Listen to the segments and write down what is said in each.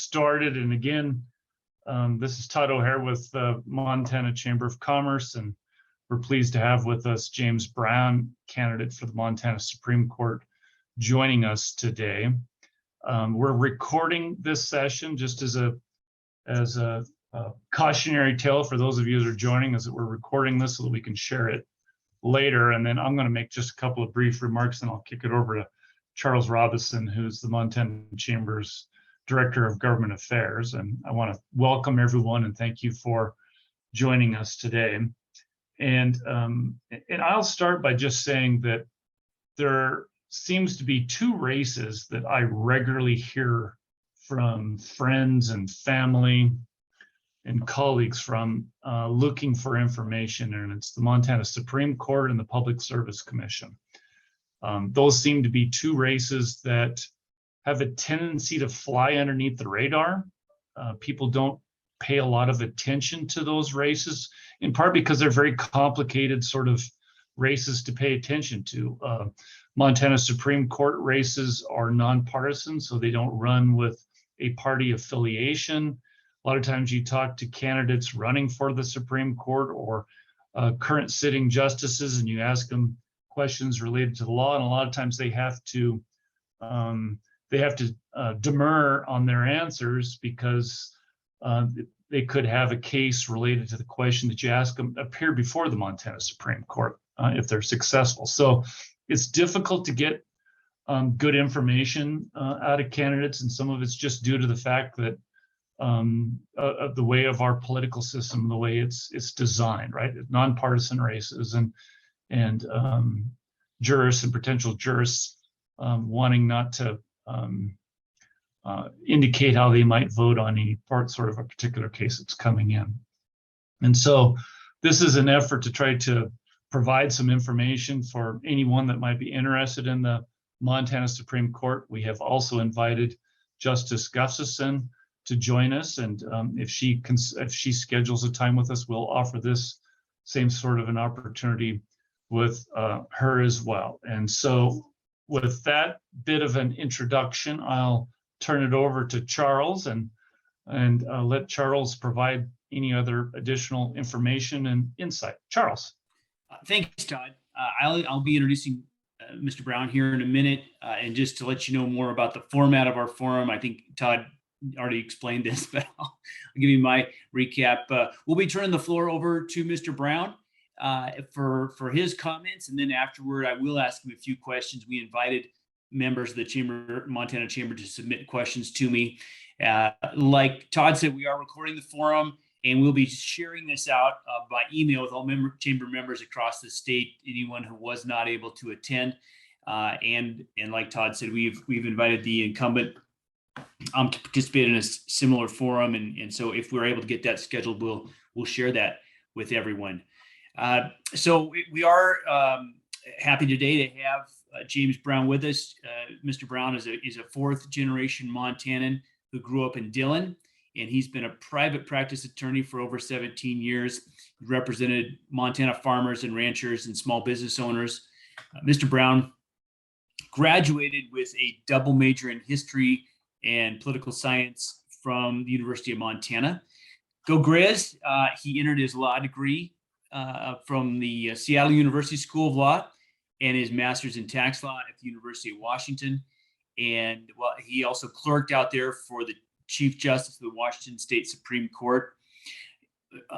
started. And again, this is Todd O'Hare with the Montana Chamber of Commerce, and we're pleased to have with us James Brown, candidate for the Montana Supreme Court, joining us today. We're recording this session just as a cautionary tale for those of you that are joining us, that we're recording this so that we can share it later. And then I'm going to make just a couple of brief remarks, and I'll kick it over to Charles Robison, who's the Montana Chamber's Director of Government Affairs. And I want to welcome everyone and thank you for joining us today. And I'll start by just saying that there seems to be two races that I regularly hear from friends and family and colleagues from looking for information, and it's the Montana Supreme Court and the Public Service Commission. Those seem to be two races that have a tendency to fly underneath the radar. People don't pay a lot of attention to those races, in part because they're very complicated sort of races to pay attention to. Montana Supreme Court races are nonpartisan, so they don't run with a party affiliation. A lot of times you talk to candidates running for the Supreme Court or current sitting justices, and you ask them questions related to the law, and a lot of times they have to demur on their answers because they could have a case related to the question that you ask them appear before the Montana Supreme Court if they're successful. So it's difficult to get good information out of candidates, and some of it's just due to the fact that of the way of our political system, the way it's designed, right? Nonpartisan races and jurists and potential jurists wanting not to indicate how they might vote on any part sort of a particular case that's coming in. And so this is an effort to try to provide some information for anyone that might be interested in the Montana Supreme Court. We have also invited Justice Gustafson to join us, and if she schedules a time with us, we'll offer this same sort of an opportunity with her as well. And so with that bit of an introduction, I'll turn it over to Charles and let Charles provide any other additional information and insight. Charles. Thanks, Todd. I'll be introducing Mr. Brown here in a minute, and just to let you know more about the format of our forum. I think Todd already explained this, but I'll give you my recap. We'll be turning the floor over to Mr. Brown for his comments, and then afterward, I will ask him a few questions. We invited members of the Montana Chamber to submit questions to me. Like Todd said, we are recording the forum, and we'll be sharing this out by email with all chamber members across the state, anyone who was not able to attend. And like Todd said, we've invited the incumbent to participate in a similar forum, and so if we're able to get that scheduled, we'll share that with everyone. So we are happy today to have James Brown with us. Mr. Brown is a fourth generation Montanan who grew up in Dillon, and he's been a private practice attorney for over 17 years. He represented Montana farmers and ranchers and small business owners. Mr. Brown graduated with a double major in history and political science from the University of Montana. Go Grizz! He entered his law degree from the Seattle University School of Law and his master's in tax law at the University of Washington. And he also clerked out there for the Chief Justice of the Washington State Supreme Court.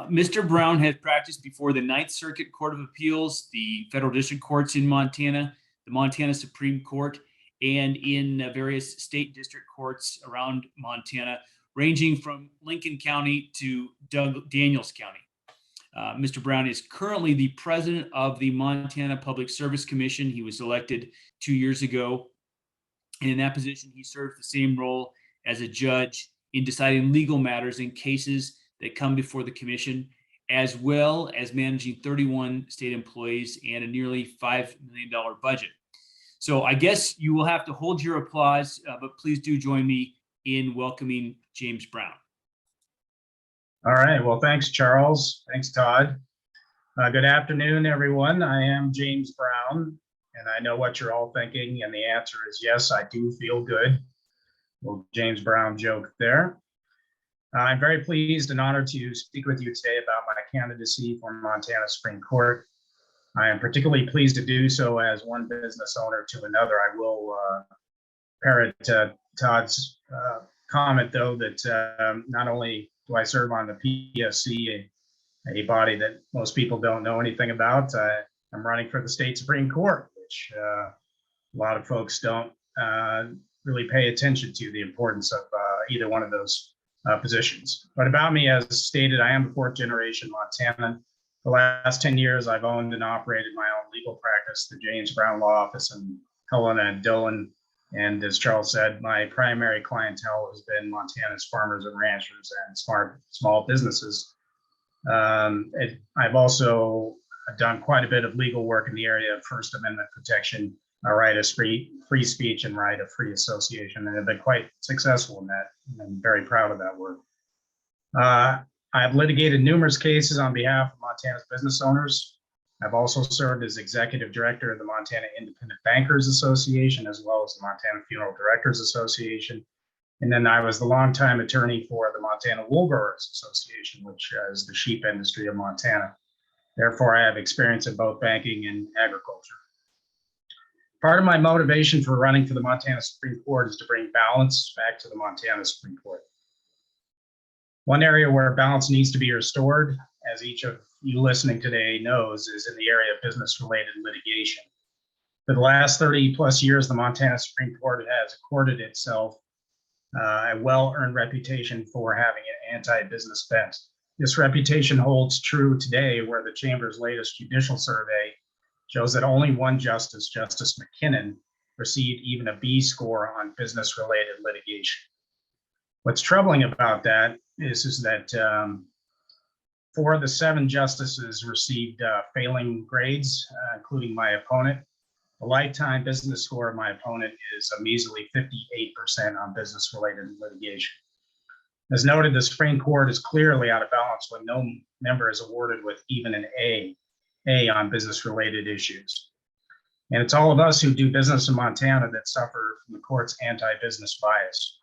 Mr. Brown has practiced before the Ninth Circuit Court of Appeals, the federal district courts in Montana, the Montana Supreme Court, and in various state district courts around Montana, ranging from Lincoln County to Daniels County. Mr. Brown is currently the president of the Montana Public Service Commission. He was elected 2 years ago. And in that position, he serves the same role as a judge in deciding legal matters in cases that come before the commission, as well as managing 31 state employees and a nearly $5 million budget. So I guess you will have to hold your applause, but please do join me in welcoming James Brown. All right. Well, thanks, Charles. Thanks, Todd. Good afternoon, everyone. I am James Brown, and I know what you're all thinking, and the answer is yes, I do feel good. Little James Brown joke there. I'm very pleased and honored to speak with you today about my candidacy for Montana Supreme Court. I am particularly pleased to do so as one business owner to another. I will parrot Todd's comment, though, that not only do I serve on the PSC, a body that most people don't know anything about, I'm running for the state Supreme Court, which a lot of folks don't really pay attention to the importance of either one of those positions. But about me, as stated, I am a fourth generation Montanan. The last 10 years, I've owned and operated my own legal practice, the James Brown Law Office in Helena and Dillon. And as Charles said, my primary clientele has been Montana's farmers and ranchers and small businesses. I've also done quite a bit of legal work in the area of First Amendment protection, a right of free speech and right of free association, and have been quite successful in that. I'm very proud of that work. I've litigated numerous cases on behalf of Montana's business owners. I've also served as executive director of the Montana Independent Bankers Association, as well as the Montana Funeral Directors Association. And then I was the longtime attorney for the Montana Wool Growers Association, which is the sheep industry of Montana. Therefore, I have experience in both banking and agriculture. Part of my motivation for running for the Montana Supreme Court is to bring balance back to the Montana Supreme Court. One area where balance needs to be restored, as each of you listening today knows, is in the area of business-related litigation. For the last 30 plus years, the Montana Supreme Court has accorded itself a well-earned reputation for having an anti-business bent. This reputation holds true today, where the Chamber's latest judicial survey shows that only one justice, Justice McKinnon, received even a B score on business-related litigation. What's troubling about that is that 4 of the 7 justices received failing grades, including my opponent. The lifetime business score of my opponent is a measly 58% on business-related litigation. As noted, the Supreme Court is clearly out of balance when no member is awarded with even an A on business-related issues. And it's all of us who do business in Montana that suffer from the court's anti-business bias.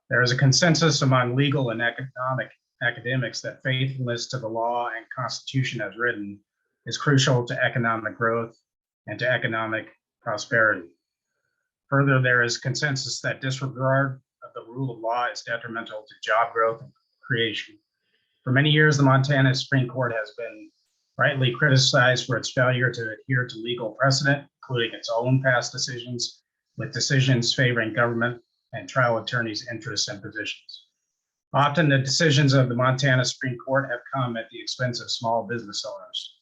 There is a consensus among legal and academics that faithfulness to the law and Constitution as written is crucial to economic growth and to economic prosperity. Further, there is consensus that disregard of the rule of law is detrimental to job growth and creation. For many years, the Montana Supreme Court has been rightly criticized for its failure to adhere to legal precedent, including its own past decisions, with decisions favoring government and trial attorneys' interests and positions. Often the decisions of the Montana Supreme Court have come at the expense of small business owners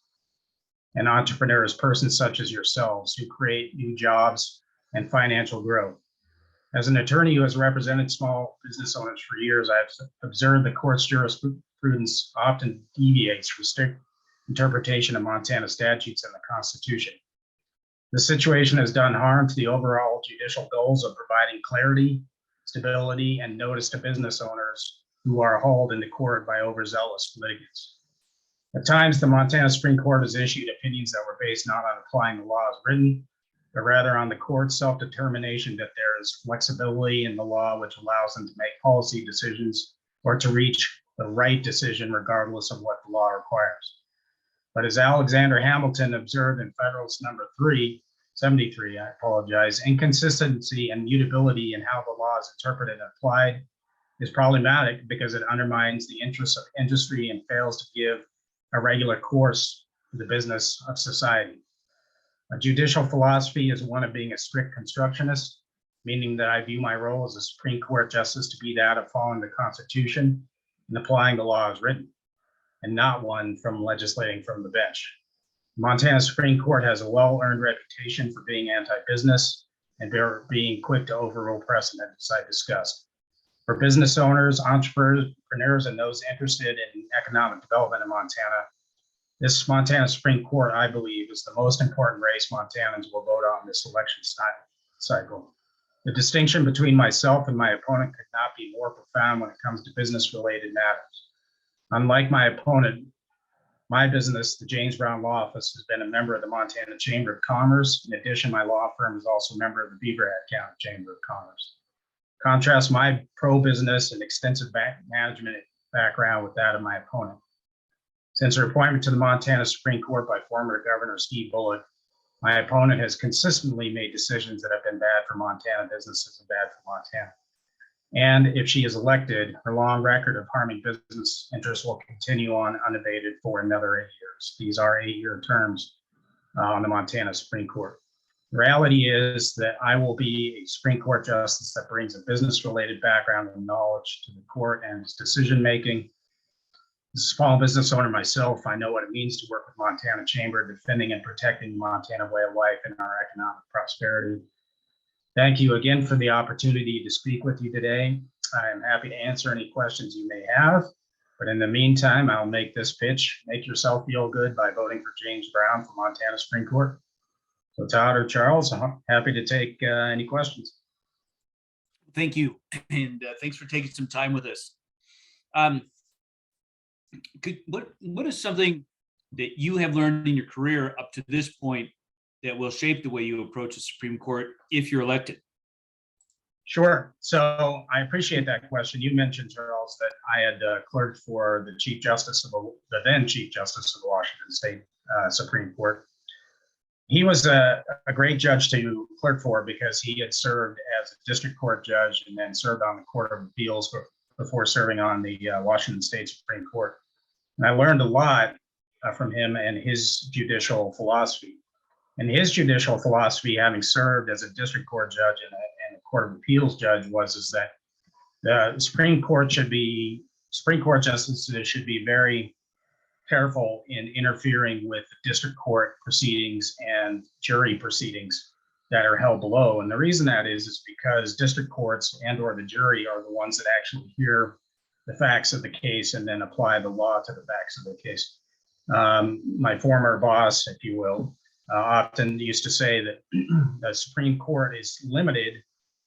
and entrepreneurs, persons such as yourselves, who create new jobs and financial growth. As an attorney who has represented small business owners for years, I've observed the court's jurisprudence often deviates from strict interpretation of Montana statutes and the Constitution. This situation has done harm to the overall judicial goals of providing clarity, stability, and notice to business owners who are hauled into court by overzealous litigants. At times, the Montana Supreme Court has issued opinions that were based not on applying the law as written, but rather on the court's self-determination that there is flexibility in the law which allows them to make policy decisions or to reach the right decision regardless of what the law requires. But as Alexander Hamilton observed in Federalist Number 373, inconsistency and mutability in how the law is interpreted and applied is problematic because it undermines the interests of industry and fails to give a regular course to the business of society. A judicial philosophy is one of being a strict constructionist, meaning that I view my role as a Supreme Court justice to be that of following the Constitution and applying the law as written, and not one from legislating from the bench. The Montana Supreme Court has a well-earned reputation for being anti-business and being quick to overrule precedent, as I discussed. For business owners, entrepreneurs, and those interested in economic development in Montana, this Montana Supreme Court, I believe, is the most important race Montanans will vote on this election cycle. The distinction between myself and my opponent could not be more profound when it comes to business-related matters. Unlike my opponent, my business, the James Brown Law Office, has been a member of the Montana Chamber of Commerce. In addition, my law firm is also a member of the Beaver Head County Chamber of Commerce. contrast my pro-business and extensive management background with that of my opponent. Since her appointment to the Montana Supreme Court by former Governor Steve Bullock, my opponent has consistently made decisions that have been bad for Montana businesses and bad for Montana. And if she is elected, her long record of harming business interests will continue on unabated for another 8 years. These are 8-year terms on the Montana Supreme Court. The reality is that I will be a Supreme Court justice that brings a business-related background and knowledge to the court and its decision-making. As a small business owner myself, I know what it means to work with Montana Chamber, defending and protecting the Montana way of life and our economic prosperity. Thank you again for the opportunity to speak with you today. I am happy to answer any questions you may have, but in the meantime, I'll make this pitch. Make yourself feel good by voting for James Brown for Montana Supreme Court. So Todd or Charles, I'm happy to take any questions. Thank you, and thanks for taking some time with us. What is something that you have learned in your career up to this point that will shape the way you approach the Supreme Court if you're elected? Sure. So I appreciate that question. You mentioned, Charles, that I had clerked for the Chief Justice of the then Chief Justice of the Washington State Supreme Court. He was a great judge to clerk for because he had served as a district court judge and then served on the Court of Appeals before serving on the Washington State Supreme Court. And I learned a lot from him and his judicial philosophy. And his judicial philosophy, having served as a district court judge and a Court of Appeals judge, is that the Supreme Court justices should be very careful in interfering with the district court proceedings and jury proceedings that are held below. And the reason that is because district courts and/or the jury are the ones that actually hear the facts of the case and then apply the law to the facts of the case. My former boss, if you will, often used to say that the Supreme Court is limited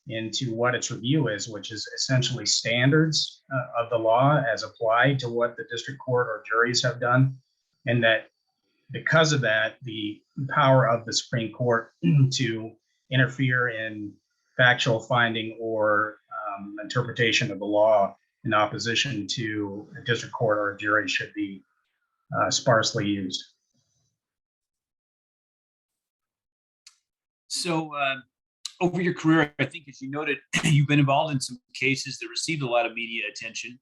into what its review is, which is essentially standards of the law as applied to what the district court or juries have done. And that because of that, the power of the Supreme Court to interfere in factual finding or interpretation of the law in opposition to a district court or a jury should be sparsely used. So over your career, I think, as you noted, you've been involved in some cases that received a lot of media attention.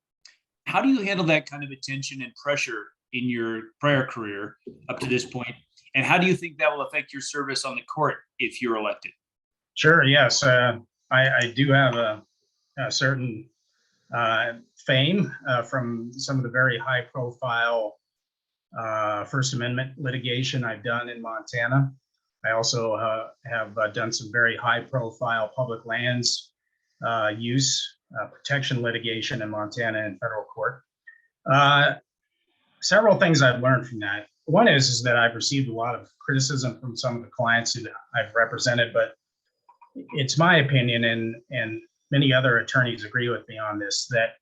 How do you handle that kind of attention and pressure in your prior career up to this point? And how do you think that will affect your service on the court if you're elected? Sure, yes. I do have a certain fame from some of the very high profile First Amendment litigation I've done in Montana. I also have done some very high profile public lands use protection litigation in Montana and federal court. Several things I've learned from that. One is that I've received a lot of criticism from some of the clients who I've represented, but it's my opinion, and many other attorneys agree with me on this, that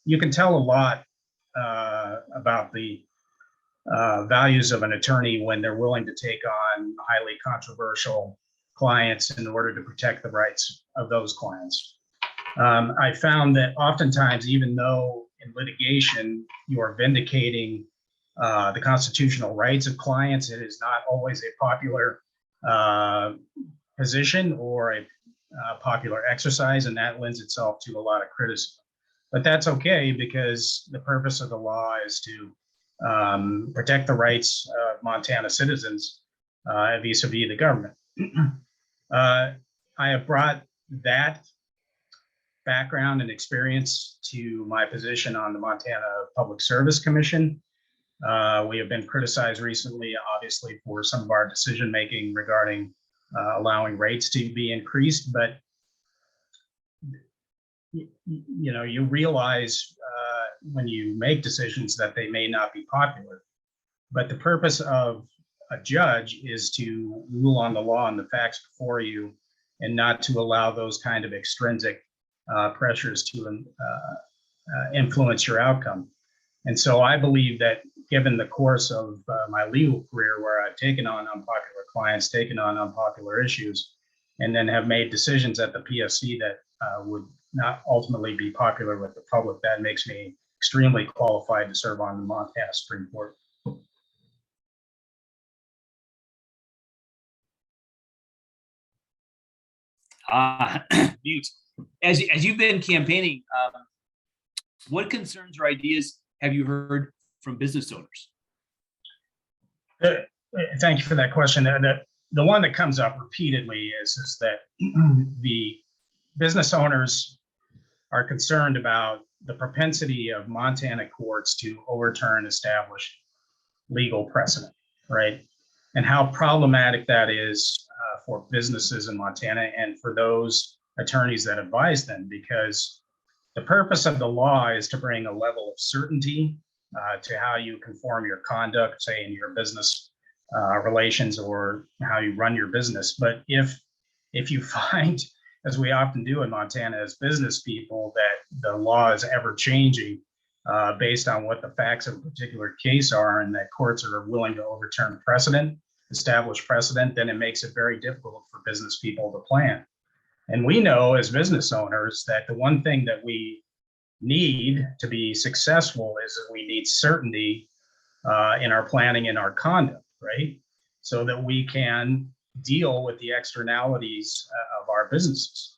you can tell a lot about the values of an attorney when they're willing to take on highly controversial clients in order to protect the rights of those clients. I found that oftentimes, even though in litigation you are vindicating the constitutional rights of clients, it is not always a popular position or a popular exercise, and that lends itself to a lot of criticism. But that's okay, because the purpose of the law is to protect the rights of Montana citizens vis-a-vis the government. I have brought that background and experience to my position on the Montana Public Service Commission. We have been criticized recently, obviously, for some of our decision-making regarding allowing rates to be increased, but you realize when you make decisions that they may not be popular. But the purpose of a judge is to rule on the law and the facts before you, and not to allow those kind of extrinsic pressures to influence your outcome. And so I believe that, given the course of my legal career, where I've taken on unpopular clients, taken on unpopular issues, and then have made decisions at the PSC that would not ultimately be popular with the public, that makes me extremely qualified to serve on the Montana Supreme Court. Mute. As you've been campaigning, what concerns or ideas have you heard from business owners? Thank you for that question. The one that comes up repeatedly is that the business owners are concerned about the propensity of Montana courts to overturn established legal precedent, right? And how problematic that is for businesses in Montana and for those attorneys that advise them, because the purpose of the law is to bring a level of certainty to how you conform your conduct, say in your business relations or how you run your business. But if you find, as we often do in Montana as business people, that the law is ever changing based on what the facts of a particular case are, and that courts are willing to overturn precedent, establish precedent, then it makes it very difficult for business people to plan. And we know as business owners that the one thing that we need to be successful is that we need certainty in our planning and our conduct, right? So that we can deal with the externalities of our businesses.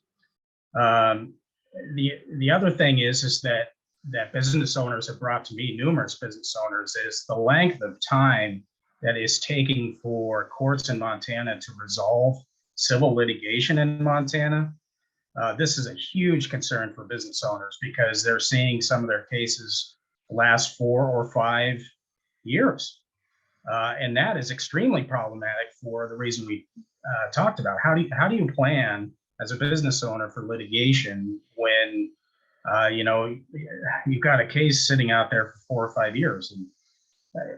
The other thing is that business owners have brought to me, numerous business owners, is the length of time that is taking for courts in Montana to resolve civil litigation in Montana. This is a huge concern for business owners because they're seeing some of their cases last 4 or 5 years. And that is extremely problematic for the reason we talked about. How do you plan as a business owner for litigation when you've got a case sitting out there for 4 or 5 years? And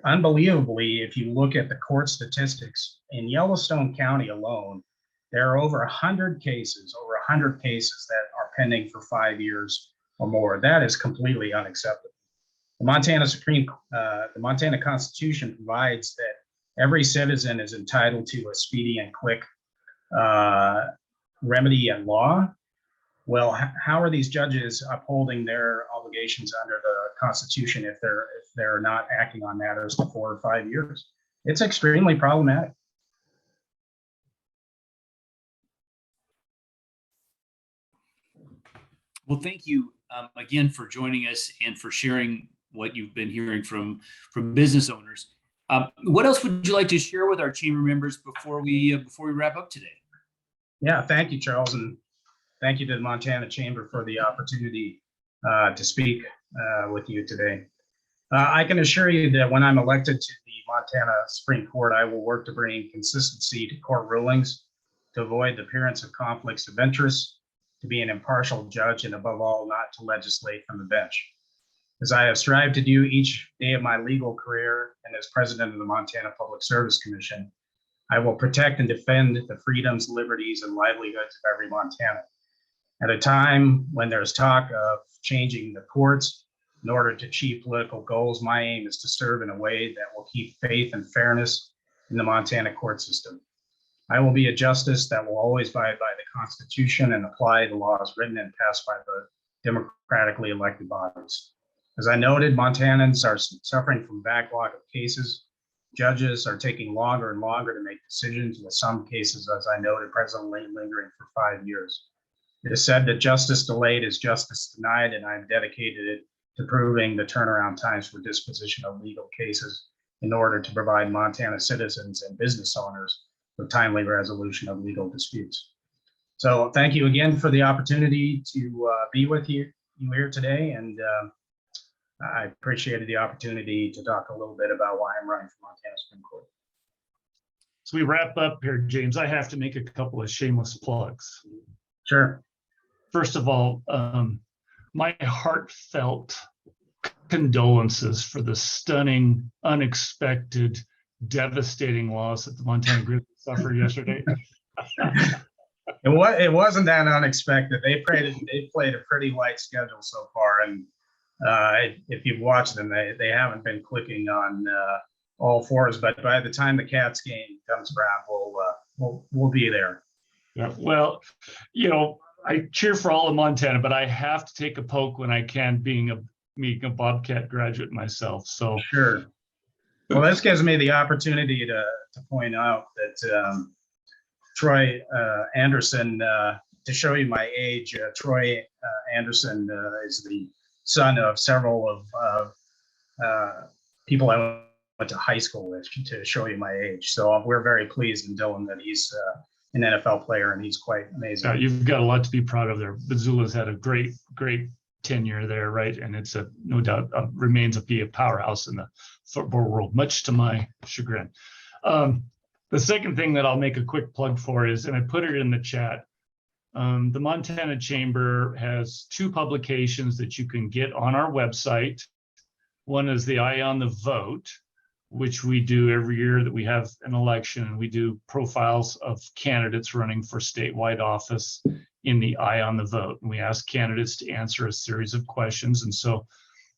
unbelievably, if you look at the court statistics in Yellowstone County alone, there are over 100 cases that are pending for 5 years or more. That is completely unacceptable. The Montana Constitution provides that every citizen is entitled to a speedy and quick remedy at law. Well, how are these judges upholding their obligations under the Constitution if they're not acting on matters for 4 or 5 years? It's extremely problematic. Well, thank you again for joining us and for sharing what you've been hearing from business owners. What else would you like to share with our chamber members before we wrap up today? Yeah, thank you, Charles, and thank you to the Montana Chamber for the opportunity to speak with you today. I can assure you that when I'm elected to the Montana Supreme Court, I will work to bring consistency to court rulings, to avoid the appearance of conflicts of interest, to be an impartial judge, and above all, not to legislate from the bench. As I have strived to do each day of my legal career and as president of the Montana Public Service Commission, I will protect and defend the freedoms, liberties, and livelihoods of every Montanan. At a time when there's talk of changing the courts in order to achieve political goals, my aim is to serve in a way that will keep faith and fairness in the Montana court system. I will be a justice that will always abide by the Constitution and apply the laws written and passed by the democratically elected bodies. As I noted, Montanans are suffering from backlog of cases. Judges are taking longer and longer to make decisions, with some cases, as I noted, presently lingering for 5 years. It is said that justice delayed is justice denied, and I'm dedicated to proving the turnaround times for disposition of legal cases in order to provide Montana citizens and business owners with timely resolution of legal disputes. So thank you again for the opportunity to be with you here today, and I appreciated the opportunity to talk a little bit about why I'm running for Montana Supreme Court. So we wrap up here, James. I have to make a couple of shameless plugs. Sure. First of all, my heartfelt condolences for the stunning, unexpected, devastating loss that the Montana Grizzlies suffered yesterday. It wasn't that unexpected. They played a pretty light schedule so far, and if you've watched them, they haven't been clicking on all fours. But by the time the Cats game comes around, we'll be there. Yeah, well, I cheer for all of Montana, but I have to take a poke when I can, being a Bobcat graduate myself. So Sure. Well, this gives me the opportunity to point out that Troy Anderson, to show you my age, Troy Anderson is the son of several of people I went to high school with, to show you my age. So we're very pleased in Dillon that he's an NFL player, and he's quite amazing. you've got a lot to be proud of there. Missoula's had a great tenure there, right? And it's no doubt remains be a powerhouse in the football world, much to my chagrin. The second thing that I'll make a quick plug for is, and I put it in the chat, the Montana Chamber has 2 publications that you can get on our website. One is the Eye on the Vote, which we do every year that we have an election, and we do profiles of candidates running for statewide office in the Eye on the Vote. And we ask candidates to answer a series of questions. And so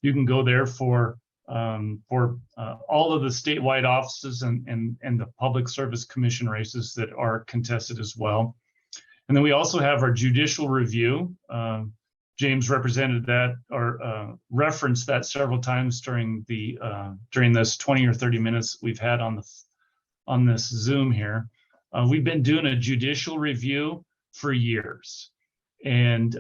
you can go there for all of the statewide offices and the Public Service Commission races that are contested as well. And then we also have our judicial review. James represented that or referenced that several times during this 20 or 30 minutes we've had on this Zoom here. We've been doing a judicial review for years, and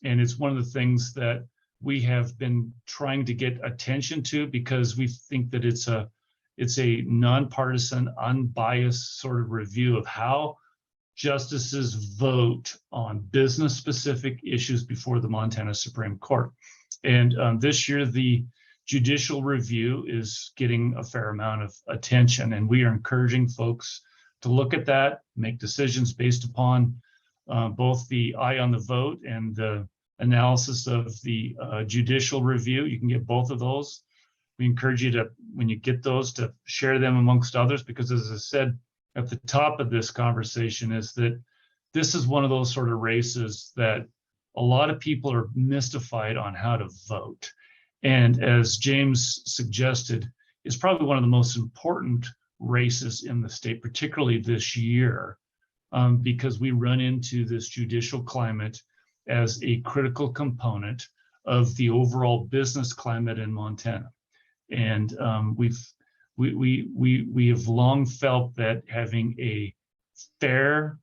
it's one of the things that we have been trying to get attention to, because we think that it's a nonpartisan, unbiased sort of review of how justices vote on business-specific issues before the Montana Supreme Court. And this year, the judicial review is getting a fair amount of attention, and we are encouraging folks to look at that, make decisions based upon both the Eye on the Vote and the analysis of the judicial review. You can get both of those. We encourage you to, when you get those, to share them amongst others, because as I said at the top of this conversation, is that this is one of those sort of races that a lot of people are mystified on how to vote. And as James suggested, it's probably one of the most important races in the state, particularly this year, because we run into this judicial climate as a critical component of the overall business climate in Montana. And we have long felt that having a fair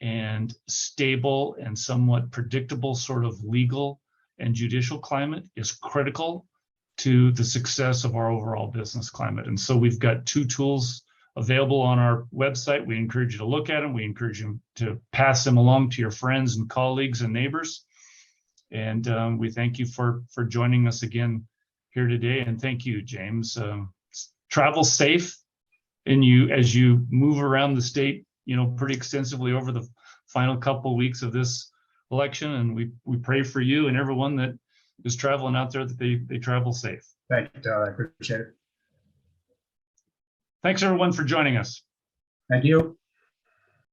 and stable and somewhat predictable sort of legal and judicial climate is critical to the success of our overall business climate. And so we've got 2 tools available on our website. We encourage you to look at them. We encourage you to pass them along to your friends and colleagues and neighbors. And we thank you for joining us again here today. And thank you, James. Travel safe, and as you move around the state, pretty extensively over the final couple of weeks of this election. And we pray for you and everyone that is traveling out there, that they travel safe. Thank you, Todd. I appreciate it. Thanks everyone for joining us. Thank you.